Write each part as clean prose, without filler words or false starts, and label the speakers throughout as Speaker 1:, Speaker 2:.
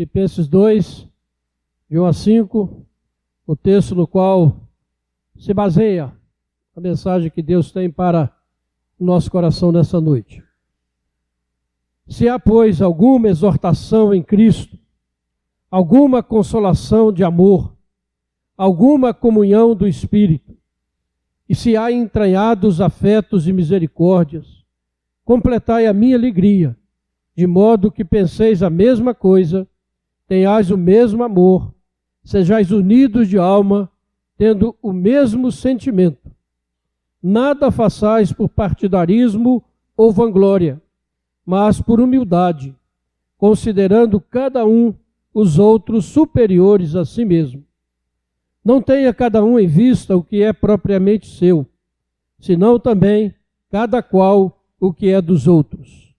Speaker 1: Filipenses 2, de 1 a 5, o texto no qual se baseia a mensagem que Deus tem para o nosso coração nessa noite. Se há, pois, alguma exortação em Cristo, alguma consolação de amor, alguma comunhão do Espírito, e se há entranhados afetos e misericórdias, completai a minha alegria, de modo que penseis a mesma coisa, tenhais o mesmo amor, sejais unidos de alma, tendo o mesmo sentimento. Nada façais por partidarismo ou vanglória, mas por humildade, considerando cada um os outros superiores a si mesmo. Não tenha cada um em vista o que é propriamente seu, senão também cada qual o que é dos outros.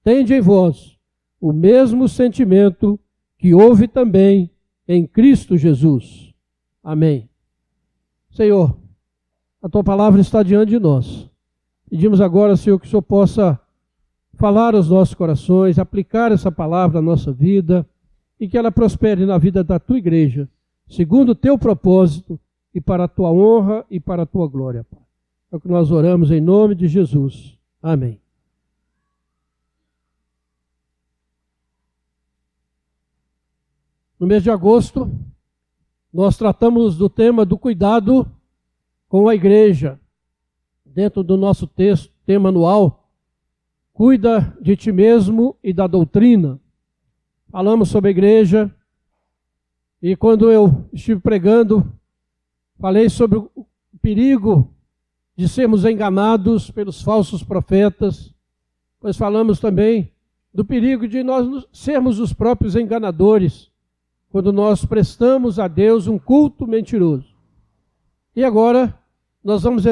Speaker 1: Tende em vós o mesmo sentimento que houve também em Cristo Jesus. Amém. Senhor, a Tua palavra está diante de nós. Pedimos agora, Senhor, que o Senhor possa falar aos nossos corações, aplicar essa palavra à nossa vida e que ela prospere na vida da Tua igreja, segundo o Teu propósito e para a Tua honra e para a Tua glória, Pai. É o que nós oramos em nome de Jesus. Amém. No mês de agosto, nós tratamos do tema do cuidado com a igreja. Dentro do nosso texto, tema anual, cuida de ti mesmo e da doutrina. Falamos sobre a igreja e quando eu estive pregando, falei sobre o perigo de sermos enganados pelos falsos profetas, pois falamos também do perigo de nós sermos os próprios enganadores, quando nós prestamos a Deus um culto mentiroso. E agora nós estamos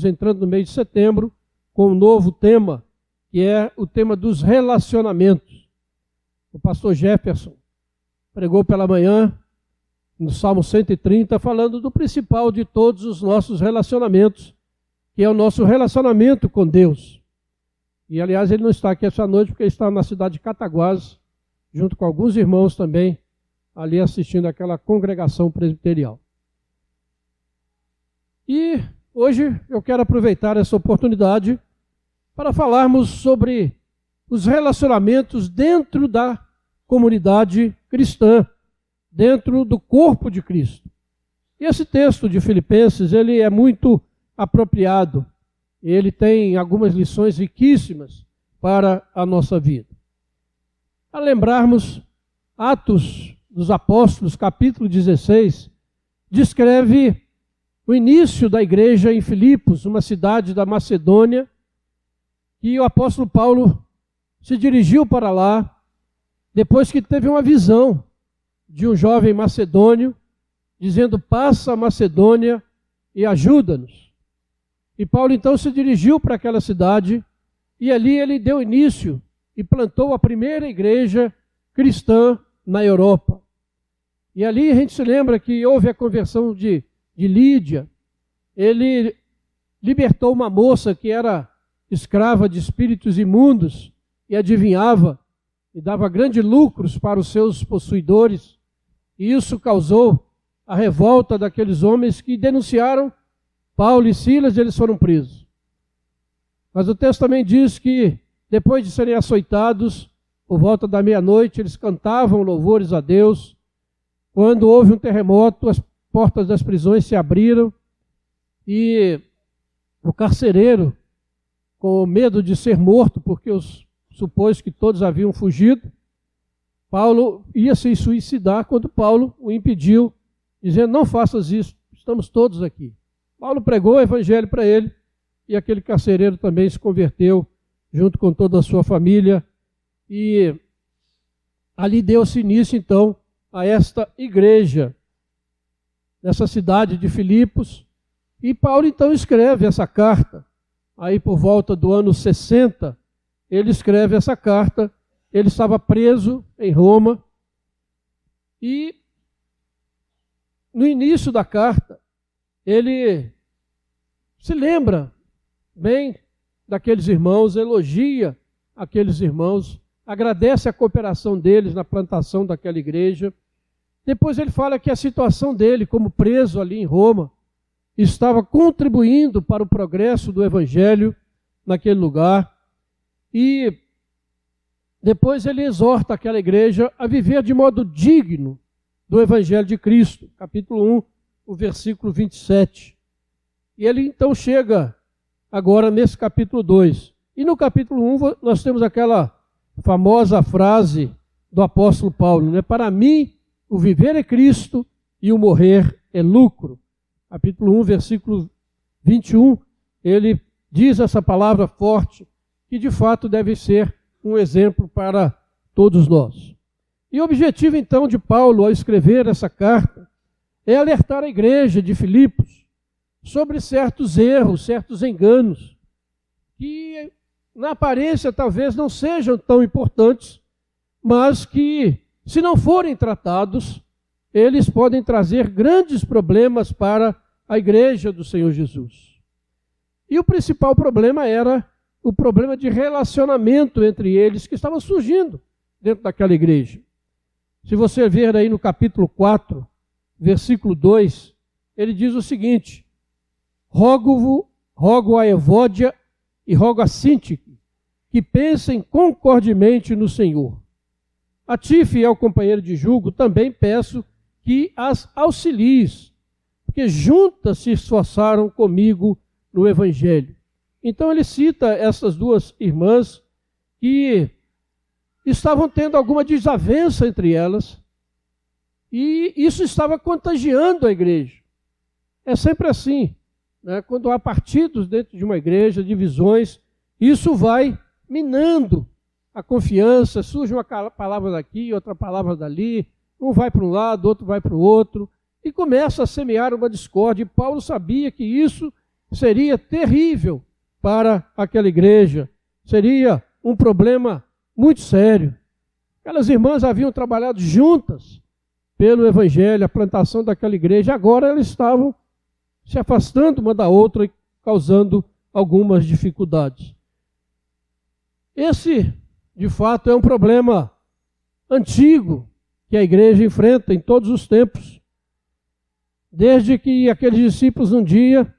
Speaker 1: entrando no mês de setembro, com um novo tema, que é o tema dos relacionamentos. O pastor Jefferson pregou pela manhã, no Salmo 130, falando do principal de todos os nossos relacionamentos, que é o nosso relacionamento com Deus. E, aliás, ele não está aqui essa noite, porque ele está na cidade de Cataguases, junto com alguns irmãos também, ali assistindo aquela congregação presbiterial. E hoje eu quero aproveitar essa oportunidade para falarmos sobre os relacionamentos dentro da comunidade cristã, dentro do corpo de Cristo. E esse texto de Filipenses, ele é muito apropriado. Ele tem algumas lições riquíssimas para a nossa vida. A lembrarmos, Atos dos Apóstolos, capítulo 16, descreve o início da igreja em Filipos, uma cidade da Macedônia, e o apóstolo Paulo se dirigiu para lá, depois que teve uma visão de um jovem macedônio, dizendo, passa a Macedônia e ajuda-nos. E Paulo então se dirigiu para aquela cidade, e ali ele deu início e plantou a primeira igreja cristã na Europa. E ali a gente se lembra que houve a conversão de Lídia. Ele libertou uma moça que era escrava de espíritos imundos e adivinhava e dava grandes lucros para os seus possuidores. E isso causou a revolta daqueles homens que denunciaram Paulo e Silas e eles foram presos. Mas o texto também diz que depois de serem açoitados, por volta da meia-noite, eles cantavam louvores a Deus. Quando houve um terremoto, as portas das prisões se abriram e o carcereiro, com medo de ser morto, porque supôs que todos haviam fugido, Paulo ia se suicidar quando Paulo o impediu, dizendo, não faças isso, estamos todos aqui. Paulo pregou o evangelho para ele e aquele carcereiro também se converteu junto com toda a sua família e ali deu-se início então a esta igreja, nessa cidade de Filipos, e Paulo então escreve essa carta, aí por volta do ano 60, ele escreve essa carta, ele estava preso em Roma, e no início da carta, ele se lembra bem daqueles irmãos, elogia aqueles irmãos, agradece a cooperação deles na plantação daquela igreja. Depois ele fala que a situação dele, como preso ali em Roma, estava contribuindo para o progresso do evangelho naquele lugar. E depois ele exorta aquela igreja a viver de modo digno do evangelho de Cristo. Capítulo 1, o versículo 27. E ele então chega agora nesse capítulo 2. E no capítulo 1 nós temos aquela famosa frase do apóstolo Paulo, né? Para mim, o viver é Cristo e o morrer é lucro. Capítulo 1, versículo 21, ele diz essa palavra forte, que de fato deve ser um exemplo para todos nós. E o objetivo então de Paulo ao escrever essa carta é alertar a igreja de Filipos sobre certos erros, certos enganos, que na aparência talvez não sejam tão importantes, mas que, se não forem tratados, eles podem trazer grandes problemas para a igreja do Senhor Jesus. E o principal problema era o problema de relacionamento entre eles que estava surgindo dentro daquela igreja. Se você ver aí no capítulo 4, versículo 2, ele diz o seguinte: rogo a Evódia e rogo a Síntique, que pensem concordemente no Senhor. A ti, fiel companheiro de julgo, também peço que as auxilies, porque juntas se esforçaram comigo no Evangelho. Então ele cita essas duas irmãs que estavam tendo alguma desavença entre elas, e isso estava contagiando a igreja. É sempre assim, né? Quando há partidos dentro de uma igreja, divisões, isso vai minando a confiança, surge uma palavra daqui, outra palavra dali, um vai para um lado, outro vai para o outro, e começa a semear uma discórdia. E Paulo sabia que isso seria terrível para aquela igreja, seria um problema muito sério. Aquelas irmãs haviam trabalhado juntas pelo evangelho, a plantação daquela igreja, agora elas estavam se afastando uma da outra e causando algumas dificuldades. Esse, de fato, é um problema antigo que a igreja enfrenta em todos os tempos. Desde que aqueles discípulos um dia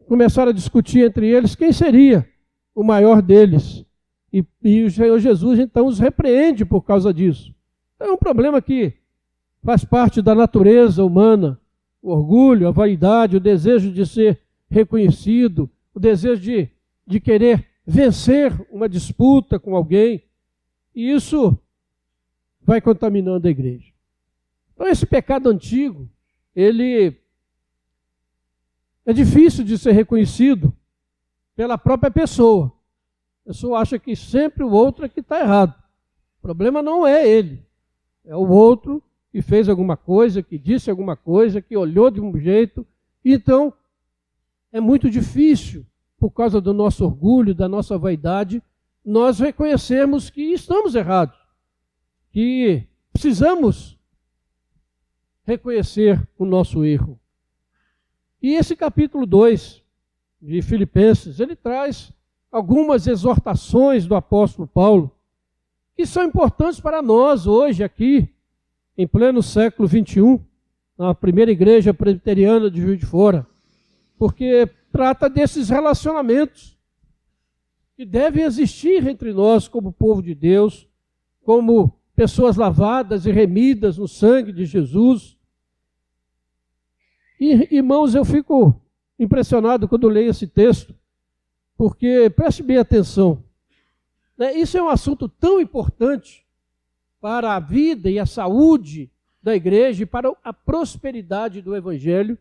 Speaker 1: começaram a discutir entre eles quem seria o maior deles. E o Senhor Jesus então os repreende por causa disso. Então, é um problema que faz parte da natureza humana. O orgulho, a vaidade, o desejo de ser reconhecido, o desejo de querer vencer uma disputa com alguém. E isso vai contaminando a igreja. Então esse pecado antigo, ele é difícil de ser reconhecido pela própria pessoa. A pessoa acha que sempre o outro é que está errado. O problema não é ele, é o outro que fez alguma coisa, que disse alguma coisa, que olhou de um jeito. Então, é muito difícil, por causa do nosso orgulho, da nossa vaidade, nós reconhecermos que estamos errados, que precisamos reconhecer o nosso erro. E esse capítulo 2 de Filipenses, ele traz algumas exortações do apóstolo Paulo, que são importantes para nós hoje aqui, em pleno século XXI, na primeira igreja presbiteriana de Juiz de Fora, porque trata desses relacionamentos que devem existir entre nós como povo de Deus, como pessoas lavadas e remidas no sangue de Jesus. E, irmãos, eu fico impressionado quando leio esse texto, porque, preste bem atenção, né? Isso é um assunto tão importante para a vida e a saúde da igreja e para a prosperidade do evangelho,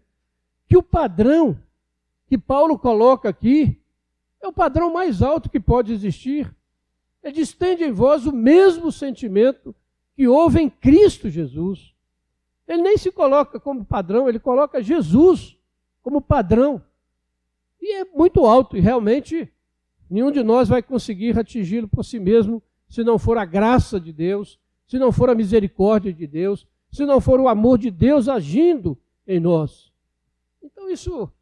Speaker 1: que o padrão que Paulo coloca aqui é o padrão mais alto que pode existir. Ele diz: tende em vós o mesmo sentimento que houve em Cristo Jesus. Ele nem se coloca como padrão, ele coloca Jesus como padrão. E é muito alto, e realmente nenhum de nós vai conseguir atingi-lo por si mesmo, se não for a graça de Deus, se não for a misericórdia de Deus, se não for o amor de Deus agindo em nós. Então isso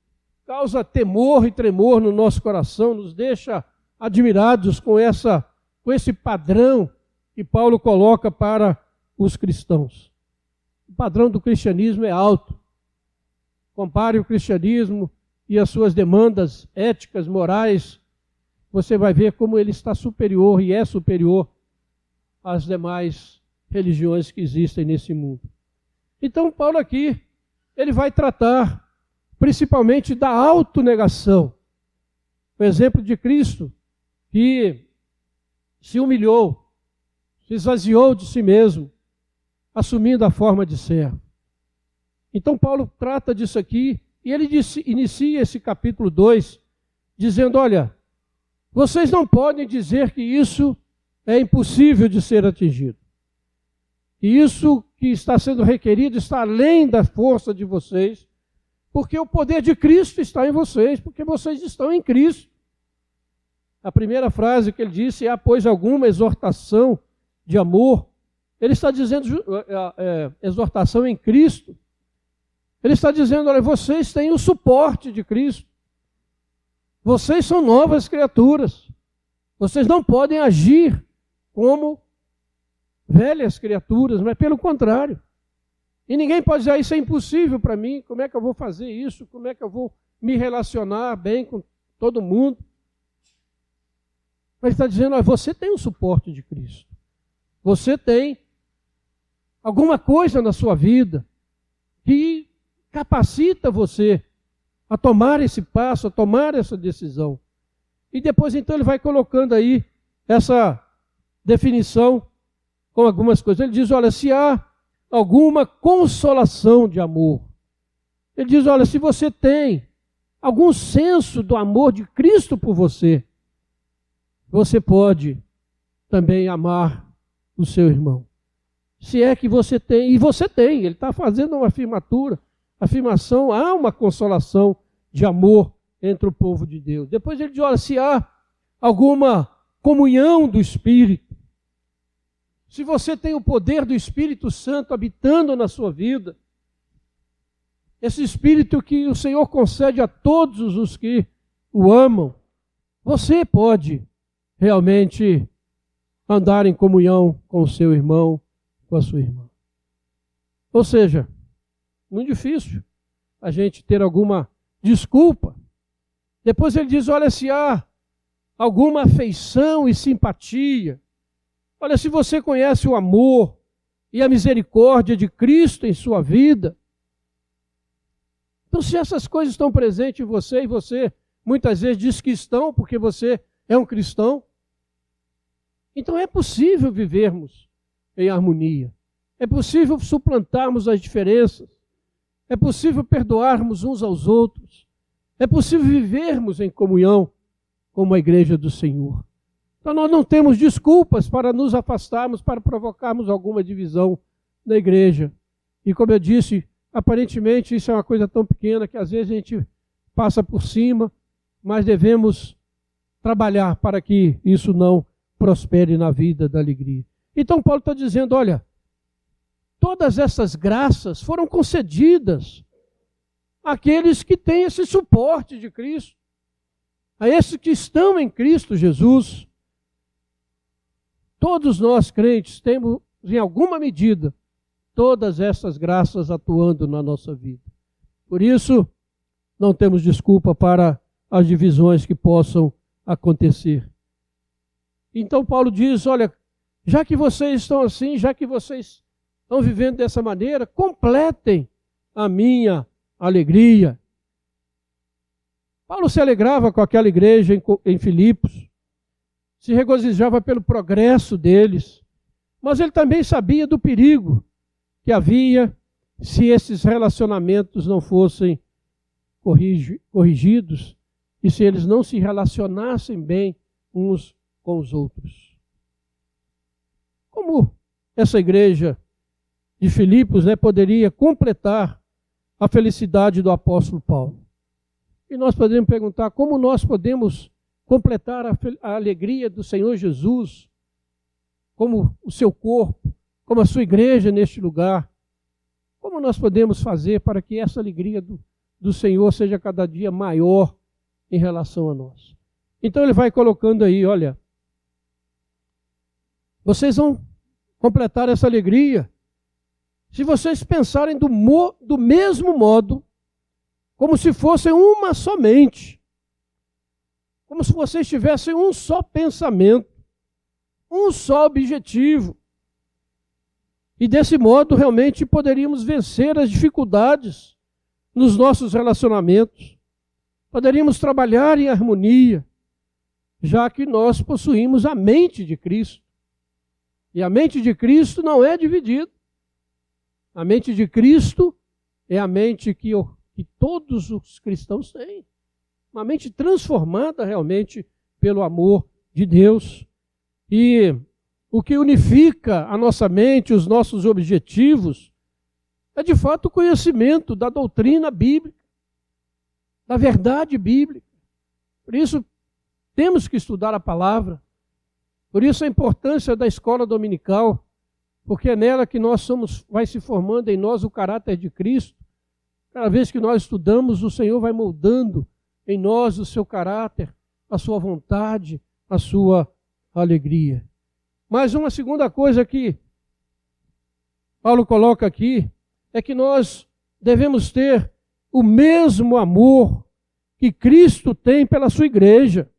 Speaker 1: causa temor e tremor no nosso coração, nos deixa admirados com esse padrão que Paulo coloca para os cristãos. O padrão do cristianismo é alto. Compare o cristianismo e as suas demandas éticas, morais, você vai ver como ele está superior e é superior às demais religiões que existem nesse mundo. Então, Paulo aqui, ele vai tratar principalmente da autonegação. O exemplo de Cristo, que se humilhou, se esvaziou de si mesmo, assumindo a forma de servo. Então, Paulo trata disso aqui, e ele inicia esse capítulo 2, dizendo, olha, vocês não podem dizer que isso é impossível de ser atingido. E isso que está sendo requerido está além da força de vocês, porque o poder de Cristo está em vocês, porque vocês estão em Cristo. A primeira frase que ele disse é, pois alguma exortação de amor. Ele está dizendo exortação em Cristo. Ele está dizendo, olha, vocês têm o suporte de Cristo. Vocês são novas criaturas. Vocês não podem agir como velhas criaturas, mas pelo contrário. E ninguém pode dizer, isso é impossível para mim, como é que eu vou fazer isso? Como é que eu vou me relacionar bem com todo mundo? Mas ele está dizendo, olha, você tem o suporte de Cristo. Você tem alguma coisa na sua vida que capacita você a tomar esse passo, a tomar essa decisão. E depois, então, ele vai colocando aí essa definição com algumas coisas. Ele diz, olha, se há alguma consolação de amor. Ele diz, olha, se você tem algum senso do amor de Cristo por você, você pode também amar o seu irmão. Se é que você tem, e você tem, ele está fazendo uma afirmação, há uma consolação de amor entre o povo de Deus. Depois ele diz, olha, se há alguma comunhão do Espírito, se você tem o poder do Espírito Santo habitando na sua vida, esse Espírito que o Senhor concede a todos os que o amam, você pode realmente andar em comunhão com o seu irmão, com a sua irmã. Ou seja, muito difícil a gente ter alguma desculpa. Depois ele diz, olha, se há alguma afeição e simpatia, olha, se você conhece o amor e a misericórdia de Cristo em sua vida, então se essas coisas estão presentes em você, e você muitas vezes diz que estão, porque você é um cristão, então é possível vivermos em harmonia, é possível suplantarmos as diferenças, é possível perdoarmos uns aos outros, é possível vivermos em comunhão como a igreja do Senhor. Então nós não temos desculpas para nos afastarmos, para provocarmos alguma divisão na igreja. E como eu disse, aparentemente isso é uma coisa tão pequena que às vezes a gente passa por cima, mas devemos trabalhar para que isso não prospere na vida da alegria. Então Paulo está dizendo, olha, todas essas graças foram concedidas àqueles que têm esse suporte de Cristo, a esses que estão em Cristo Jesus. Todos nós crentes temos, em alguma medida, todas essas graças atuando na nossa vida. Por isso, não temos desculpa para as divisões que possam acontecer. Então Paulo diz, olha, já que vocês estão assim, já que vocês estão vivendo dessa maneira, completem a minha alegria. Paulo se alegrava com aquela igreja em Filipos, se regozijava pelo progresso deles, mas ele também sabia do perigo que havia se esses relacionamentos não fossem corrigidos e se eles não se relacionassem bem uns com os outros. Como essa igreja de Filipos poderia completar a felicidade do apóstolo Paulo? E nós podemos perguntar como nós podemos completar a alegria do Senhor Jesus, como o seu corpo, como a sua igreja neste lugar. Como nós podemos fazer para que essa alegria do Senhor seja cada dia maior em relação a nós? Então ele vai colocando aí, olha, vocês vão completar essa alegria se vocês pensarem do mesmo modo, como se fossem uma somente, como se vocês tivessem um só pensamento, um só objetivo. E desse modo, realmente, poderíamos vencer as dificuldades nos nossos relacionamentos. Poderíamos trabalhar em harmonia, já que nós possuímos a mente de Cristo. E a mente de Cristo não é dividida. A mente de Cristo é a mente que todos os cristãos têm. Uma mente transformada realmente pelo amor de Deus. E o que unifica a nossa mente, os nossos objetivos, é de fato o conhecimento da doutrina bíblica, da verdade bíblica. Por isso, temos que estudar a palavra. Por isso a importância da escola dominical, porque é nela que vai se formando em nós o caráter de Cristo. Cada vez que nós estudamos, o Senhor vai moldando em nós o seu caráter, a sua vontade, a sua alegria. Mas uma segunda coisa que Paulo coloca aqui é que nós devemos ter o mesmo amor que Cristo tem pela sua igreja,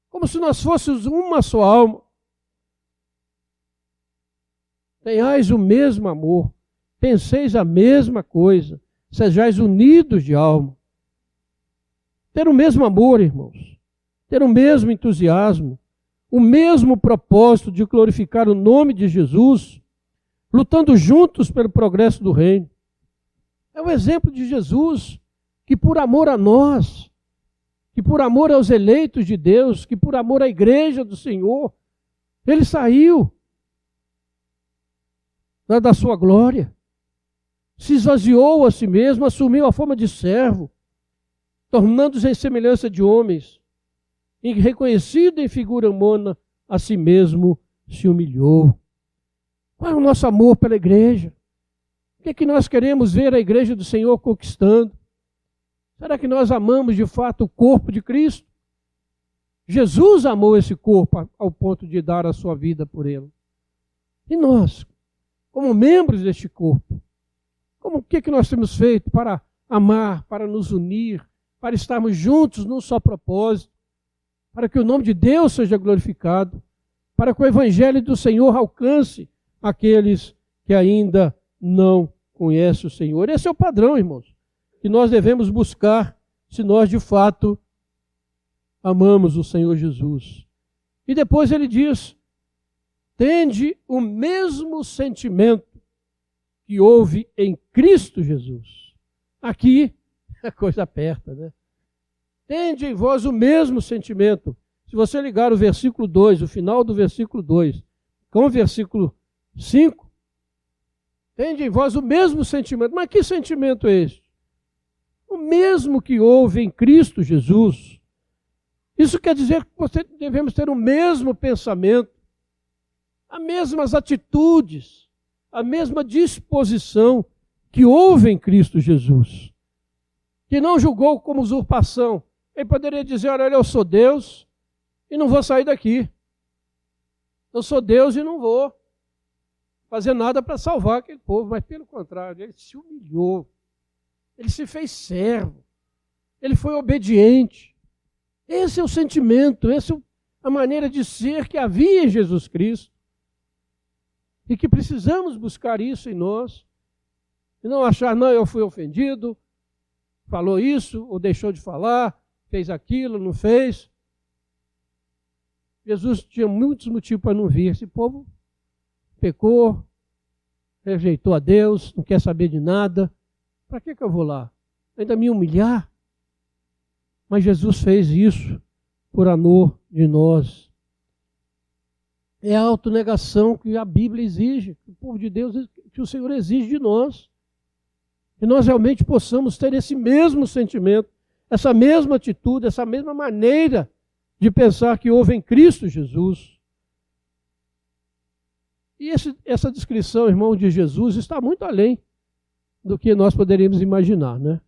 Speaker 1: como se nós fôssemos uma só alma. Tenhais o mesmo amor, penseis a mesma coisa, sejais unidos de alma. Ter o mesmo amor, irmãos, ter o mesmo entusiasmo, o mesmo propósito de glorificar o nome de Jesus, lutando juntos pelo progresso do reino. É o exemplo de Jesus, que por amor a nós, que por amor aos eleitos de Deus, que por amor à igreja do Senhor, ele saiu da sua glória, se esvaziou a si mesmo, assumiu a forma de servo, tornando-se em semelhança de homens, e reconhecido em figura humana, a si mesmo se humilhou. Qual é o nosso amor pela igreja? O que é que nós queremos ver a igreja do Senhor conquistando? Será que nós amamos de fato o corpo de Cristo? Jesus amou esse corpo ao ponto de dar a sua vida por ele. E nós, como membros deste corpo, o que é que nós temos feito para amar, para nos unir, para estarmos juntos num só propósito, para que o nome de Deus seja glorificado, para que o evangelho do Senhor alcance aqueles que ainda não conhecem o Senhor? Esse é o padrão, irmãos, que nós devemos buscar se nós de fato amamos o Senhor Jesus. E depois ele diz: tende o mesmo sentimento que houve em Cristo Jesus. Aqui a coisa aperta, né? Tende em vós o mesmo sentimento. Se você ligar o versículo 2, o final do versículo 2, com o versículo 5, tende em vós o mesmo sentimento. Mas que sentimento é este? O mesmo que houve em Cristo Jesus. Isso quer dizer que devemos ter o mesmo pensamento, as mesmas atitudes, a mesma disposição que houve em Cristo Jesus, que não julgou como usurpação. Ele poderia dizer: olha, eu sou Deus e não vou sair daqui. Eu sou Deus e não vou fazer nada para salvar aquele povo. Mas pelo contrário, ele se humilhou, ele se fez servo, ele foi obediente. Esse é o sentimento, essa é a maneira de ser que havia em Jesus Cristo. E que precisamos buscar isso em nós. E não achar: não, eu fui ofendido, falou isso ou deixou de falar, fez aquilo, não fez. Jesus tinha muitos motivos para não vir. Esse povo pecou, rejeitou a Deus, não quer saber de nada. Para que eu vou lá? Ainda me humilhar? Mas Jesus fez isso por amor de nós. É a autonegação que a Bíblia exige, que o povo de Deus, que o Senhor exige de nós. Que nós realmente possamos ter esse mesmo sentimento, essa mesma atitude, essa mesma maneira de pensar que houve em Cristo Jesus. E essa descrição, irmão, de Jesus está muito além do que nós poderíamos imaginar, né?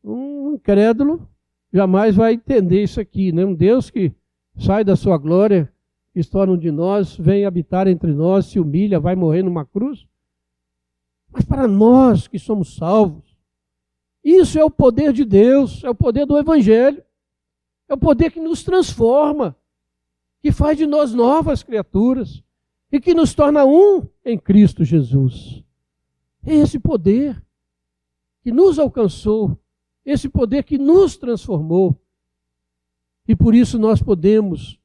Speaker 1: Um incrédulo jamais vai entender isso aqui, né? Um Deus que sai da sua glória que se torna um de nós, vem habitar entre nós, se humilha, vai morrer numa cruz. Mas para nós que somos salvos, isso é o poder de Deus, é o poder do Evangelho, é o poder que nos transforma, que faz de nós novas criaturas e que nos torna um em Cristo Jesus. É esse poder que nos alcançou, esse poder que nos transformou. E por isso nós podemos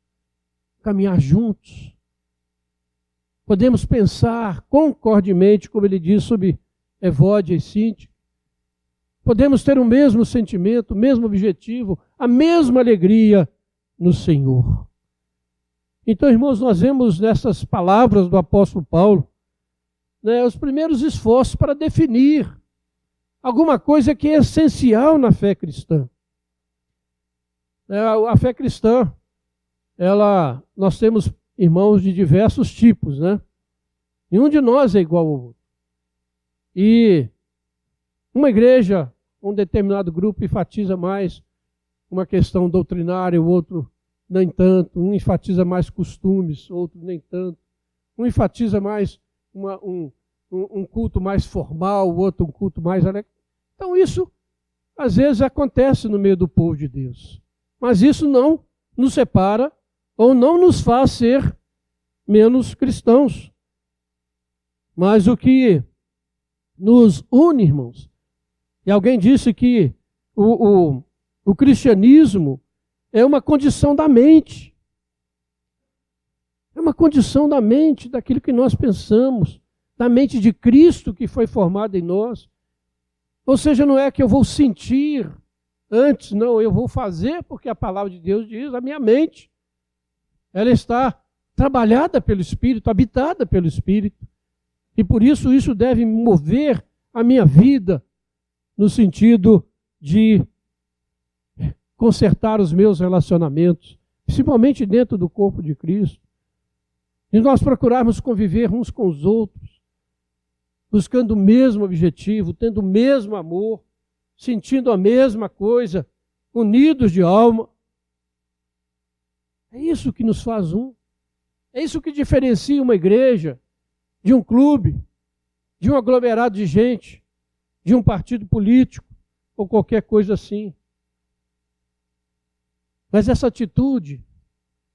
Speaker 1: caminhar juntos. Podemos pensar concordemente, como ele diz sobre Evódia e Síntia. Podemos ter o mesmo sentimento, o mesmo objetivo, a mesma alegria no Senhor. Então, irmãos, nós vemos nessas palavras do apóstolo Paulo, os primeiros esforços para definir alguma coisa que é essencial na fé cristã. A fé cristã, nós temos irmãos de diversos tipos, né? Nenhum de nós é igual ao outro. E uma igreja, um determinado grupo enfatiza mais uma questão doutrinária, o outro nem tanto. Um enfatiza mais costumes, outro nem tanto. Um enfatiza mais um culto mais formal, o outro um culto mais alegre. Então isso, às vezes, acontece no meio do povo de Deus. Mas isso não nos separa ou não nos faz ser menos cristãos. Mas o que nos une, irmãos, e alguém disse que o cristianismo é uma condição da mente. É uma condição da mente, daquilo que nós pensamos, da mente de Cristo que foi formada em nós. Ou seja, não é que eu vou sentir antes, não, eu vou fazer porque a palavra de Deus diz, a minha mente, ela está trabalhada pelo Espírito, habitada pelo Espírito. E por isso, isso deve mover a minha vida no sentido de consertar os meus relacionamentos, principalmente dentro do corpo de Cristo. E nós procurarmos conviver uns com os outros, buscando o mesmo objetivo, tendo o mesmo amor, sentindo a mesma coisa, unidos de alma. É isso que nos faz um. É isso que diferencia uma igreja de um clube, de um aglomerado de gente, de um partido político ou qualquer coisa assim. Mas essa atitude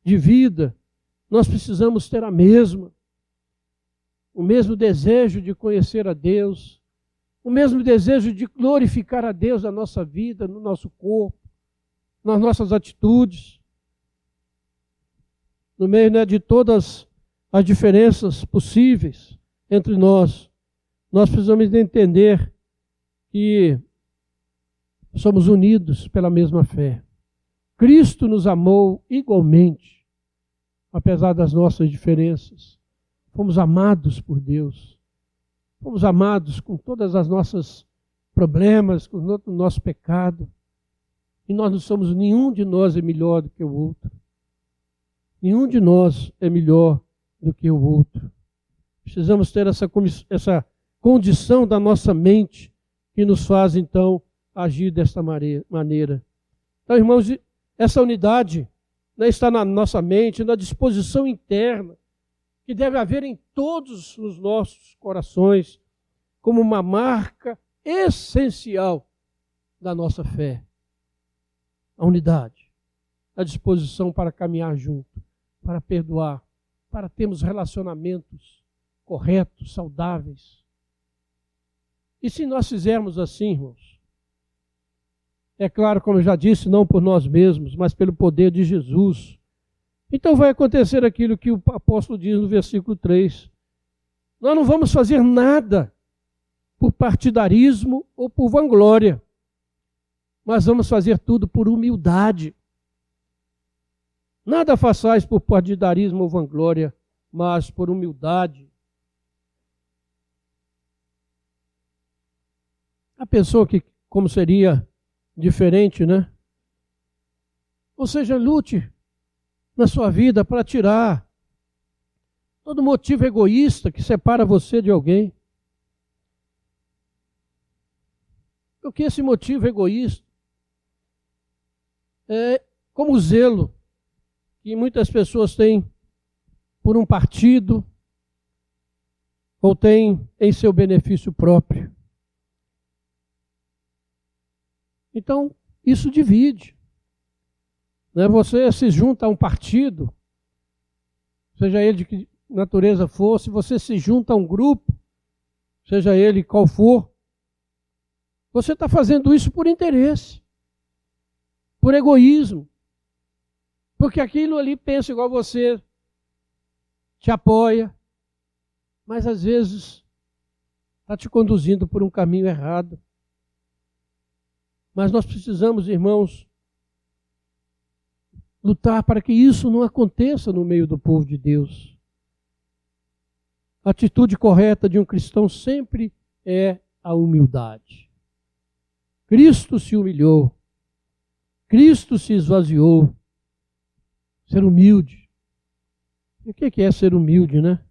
Speaker 1: de vida, nós precisamos ter a mesma. O mesmo desejo de conhecer a Deus, o mesmo desejo de glorificar a Deus na nossa vida, no nosso corpo, nas nossas atitudes. No meio de todas as diferenças possíveis entre nós, nós precisamos entender que somos unidos pela mesma fé. Cristo nos amou igualmente, apesar das nossas diferenças. Fomos amados por Deus. Fomos amados com todas as nossas problemas, com o nosso pecado. E nós não somos, nenhum de nós é melhor do que o outro. Nenhum de nós é melhor do que o outro. Precisamos ter essa condição da nossa mente que nos faz, então, agir desta maneira. Então, irmãos, essa unidade está na nossa mente, na disposição interna, que deve haver em todos os nossos corações, como uma marca essencial da nossa fé. A unidade, a disposição para caminhar junto, para perdoar, para termos relacionamentos corretos, saudáveis. E se nós fizermos assim, irmãos, é claro, como eu já disse, não por nós mesmos, mas pelo poder de Jesus, então vai acontecer aquilo que o apóstolo diz no versículo 3. Nós não vamos fazer nada por partidarismo ou por vanglória, mas vamos fazer tudo por humildade. Nada façais por partidarismo ou vanglória, mas por humildade. A pessoa que, como seria diferente, né? Ou seja, lute na sua vida para tirar todo motivo egoísta que separa você de alguém. Porque esse motivo egoísta é como o zelo que muitas pessoas têm por um partido ou tem em seu benefício próprio. Então, isso divide. Né? Você se junta a um partido, seja ele de que natureza for, se você se junta a um grupo, seja ele qual for, você está fazendo isso por interesse, por egoísmo, porque aquilo ali pensa igual você, te apoia, mas às vezes está te conduzindo por um caminho errado. Mas nós precisamos, irmãos, lutar para que isso não aconteça no meio do povo de Deus. A atitude correta de um cristão sempre é a humildade. Cristo se humilhou. Cristo se esvaziou. Ser humilde. E o que é ser humilde, né?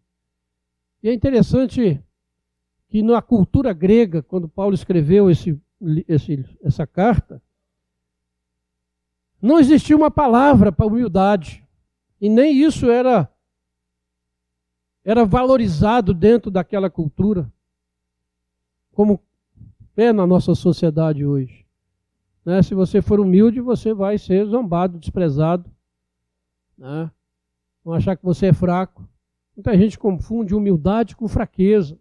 Speaker 1: E é interessante que na cultura grega, quando Paulo escreveu essa carta, não existia uma palavra para humildade. E nem isso era valorizado dentro daquela cultura, como é na nossa sociedade hoje. Né? Se você for humilde, você vai ser zombado, desprezado. Né? Vão achar que você é fraco. Muita gente confunde humildade com fraqueza.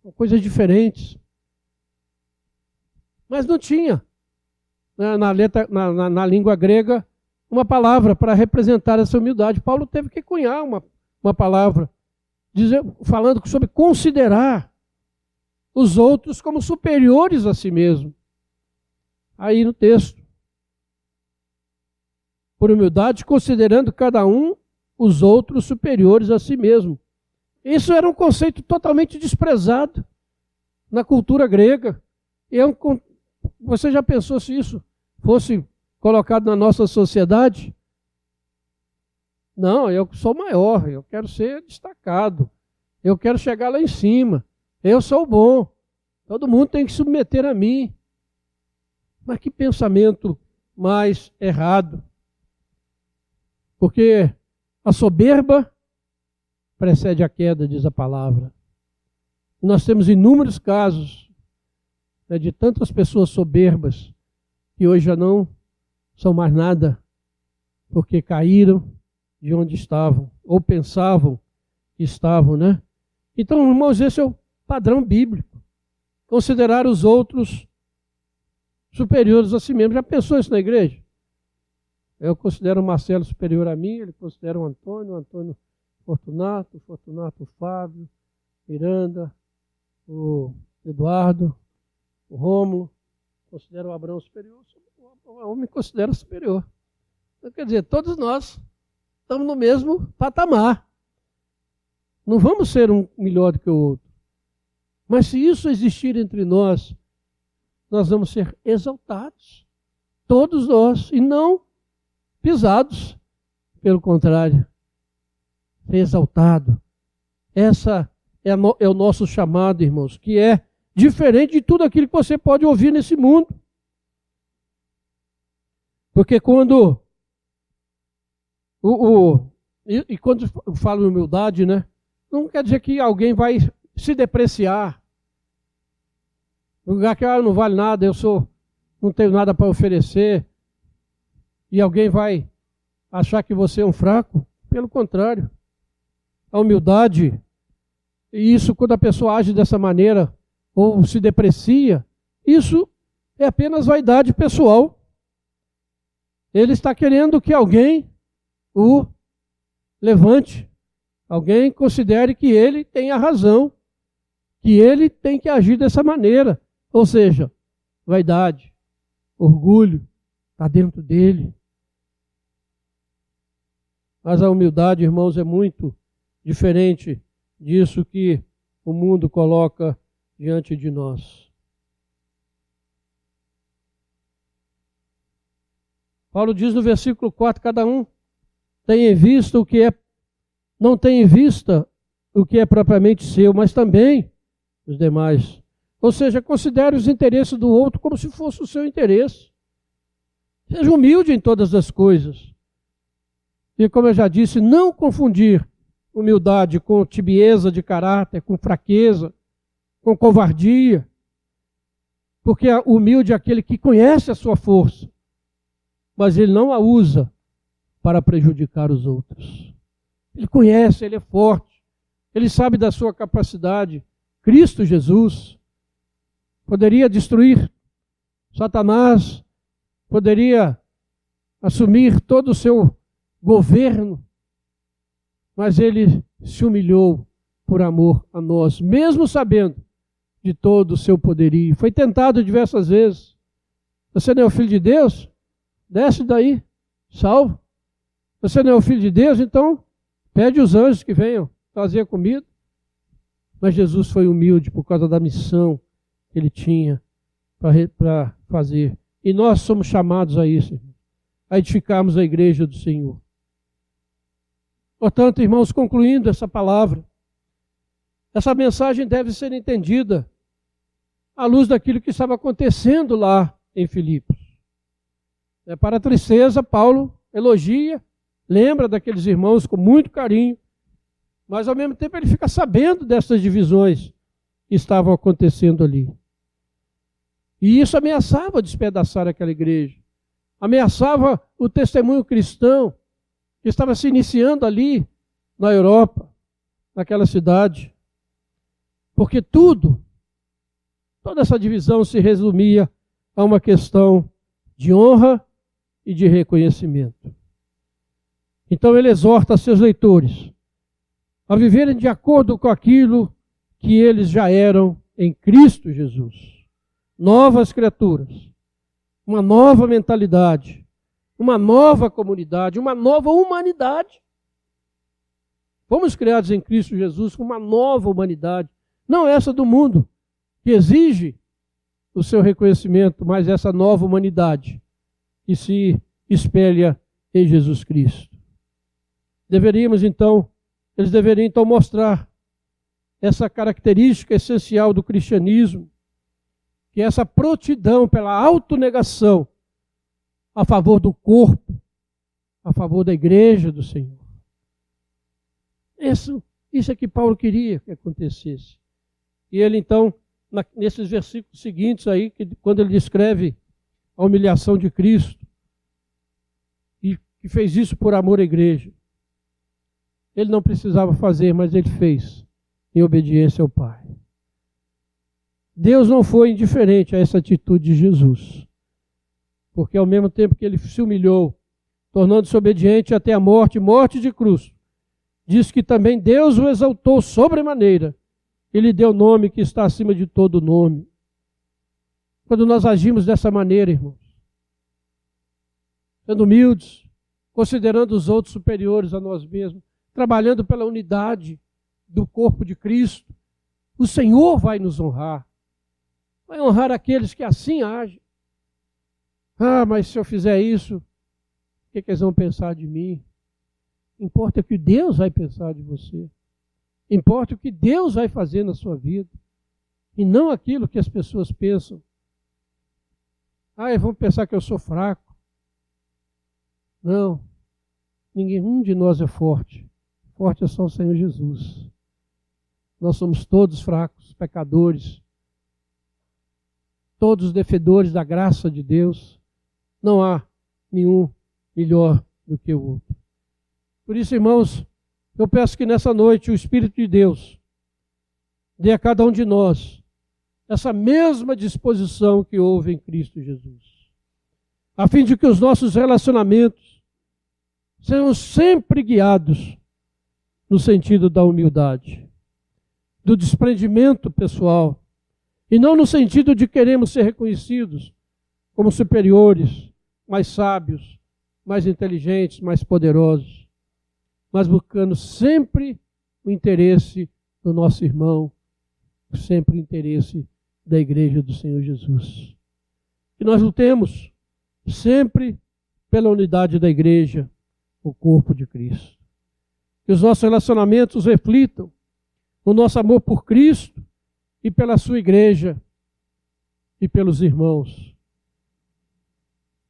Speaker 1: São coisas diferentes. Mas não tinha, né, na língua grega, uma palavra para representar essa humildade. Paulo teve que cunhar uma palavra, falando sobre considerar os outros como superiores a si mesmo. Aí no texto. Por humildade, considerando cada um os outros superiores a si mesmo. Isso era um conceito totalmente desprezado na cultura grega. Você já pensou se isso fosse colocado na nossa sociedade? Não, eu sou maior, eu quero ser destacado, eu quero chegar lá em cima, eu sou bom, todo mundo tem que se submeter a mim. Mas que pensamento mais errado. Porque a soberba precede a queda, diz a palavra. E nós temos inúmeros casos, né, de tantas pessoas soberbas que hoje já não são mais nada, porque caíram de onde estavam, ou pensavam que estavam, né? Então, irmãos, esse é o padrão bíblico. Considerar os outros superiores a si mesmo. Já pensou isso na igreja? Eu considero o Marcelo superior a mim, ele considera o Antônio Fortunato, o Fábio, Miranda, o Eduardo, o Rômulo, considero o Abraão superior, eu me considero superior. Então, quer dizer, todos nós estamos no mesmo patamar. Não vamos ser um melhor do que o outro. Mas se isso existir entre nós, nós vamos ser exaltados. Todos nós, e não pisados. Pelo contrário, ser exaltado. Essa é o nosso chamado, irmãos, que é diferente de tudo aquilo que você pode ouvir nesse mundo. Porque quando quando eu falo humildade, né, não quer dizer que alguém vai se depreciar. No lugar que não vale nada, não tenho nada para oferecer, e alguém vai achar que você é um fraco. Pelo contrário, a humildade, e isso quando a pessoa age dessa maneira, ou se deprecia, isso é apenas vaidade pessoal. Ele está querendo que alguém o levante, alguém considere que ele tem a razão, que ele tem que agir dessa maneira. Ou seja, vaidade, orgulho, está dentro dele. Mas a humildade, irmãos, é muito diferente disso que o mundo coloca diante de nós. Paulo diz no versículo 4, cada um tem em vista não tem em vista o que é propriamente seu, mas também os demais. Ou seja, considere os interesses do outro como se fosse o seu interesse. Seja humilde em todas as coisas. E como eu já disse, não confundir humildade com tibieza de caráter, com fraqueza, com covardia. Porque humilde é aquele que conhece a sua força, mas ele não a usa para prejudicar os outros. Ele conhece, ele é forte, ele sabe da sua capacidade. Cristo Jesus poderia destruir Satanás, poderia assumir todo o seu governo, mas ele se humilhou por amor a nós, mesmo sabendo de todo o seu poderio. Foi tentado diversas vezes. Você não é o filho de Deus? Desce daí, salvo. Você não é o filho de Deus? Então pede os anjos que venham trazer a comida. Mas Jesus foi humilde por causa da missão que ele tinha para fazer. E nós somos chamados a isso, a edificarmos a igreja do Senhor. Portanto, irmãos, concluindo essa palavra, essa mensagem deve ser entendida à luz daquilo que estava acontecendo lá em Filipos. Para a tristeza, Paulo elogia, lembra daqueles irmãos com muito carinho, mas ao mesmo tempo ele fica sabendo dessas divisões que estavam acontecendo ali. E isso ameaçava despedaçar aquela igreja, ameaçava o testemunho cristão que estava se iniciando ali na Europa, naquela cidade. Porque toda essa divisão se resumia a uma questão de honra e de reconhecimento. Então ele exorta seus leitores a viverem de acordo com aquilo que eles já eram em Cristo Jesus. Novas criaturas, uma nova mentalidade, uma nova comunidade, uma nova humanidade. Fomos criados em Cristo Jesus com uma nova humanidade, não essa do mundo, que exige o seu reconhecimento, mas essa nova humanidade que se espelha em Jesus Cristo. Eles deveriam então mostrar essa característica essencial do cristianismo, que é essa prontidão pela autonegação a favor do corpo, a favor da igreja do Senhor. Isso é que Paulo queria que acontecesse. E ele então, nesses versículos seguintes aí, quando ele descreve a humilhação de Cristo, e que fez isso por amor à igreja, ele não precisava fazer, mas ele fez em obediência ao Pai. Deus não foi indiferente a essa atitude de Jesus, porque ao mesmo tempo que ele se humilhou, tornando-se obediente até a morte de cruz, diz que também Deus o exaltou sobremaneira, e lhe deu o nome que está acima de todo nome. Quando nós agimos dessa maneira, irmãos, sendo humildes, considerando os outros superiores a nós mesmos, trabalhando pela unidade do corpo de Cristo, o Senhor vai nos honrar. Vai honrar aqueles que assim agem. Ah, mas se eu fizer isso, o que eles vão pensar de mim? Importa o que Deus vai pensar de você. Importa o que Deus vai fazer na sua vida. E não aquilo que as pessoas pensam. Ah, eles vão pensar que eu sou fraco. Não. Nenhum de nós é forte. Forte é só o Senhor Jesus. Nós somos todos fracos, pecadores. Todos devedores da graça de Deus. Não há nenhum melhor do que o outro. Por isso, irmãos, eu peço que nessa noite o Espírito de Deus dê a cada um de nós essa mesma disposição que houve em Cristo Jesus, a fim de que os nossos relacionamentos sejam sempre guiados no sentido da humildade, do desprendimento pessoal, e não no sentido de queremos ser reconhecidos como superiores, mais sábios, mais inteligentes, mais poderosos, mas buscando sempre o interesse do nosso irmão, sempre o interesse da igreja do Senhor Jesus. Que nós lutemos sempre pela unidade da igreja, o corpo de Cristo. Que os nossos relacionamentos reflitam o nosso amor por Cristo e pela sua igreja e pelos irmãos.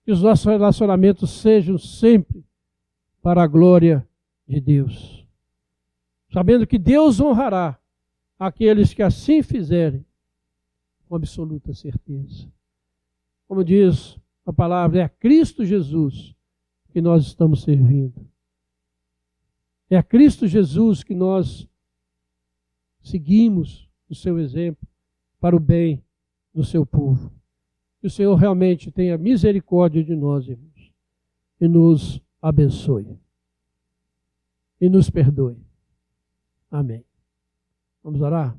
Speaker 1: Que os nossos relacionamentos sejam sempre para a glória de Deus. sabendo que Deus honrará aqueles que assim fizerem, com absoluta certeza. Como diz a palavra, é a Cristo Jesus que nós estamos servindo. É a Cristo Jesus que nós seguimos o seu exemplo para o bem do seu povo. Que o Senhor realmente tenha misericórdia de nós, irmãos, e nos abençoe. E nos perdoe. Amém. Vamos orar?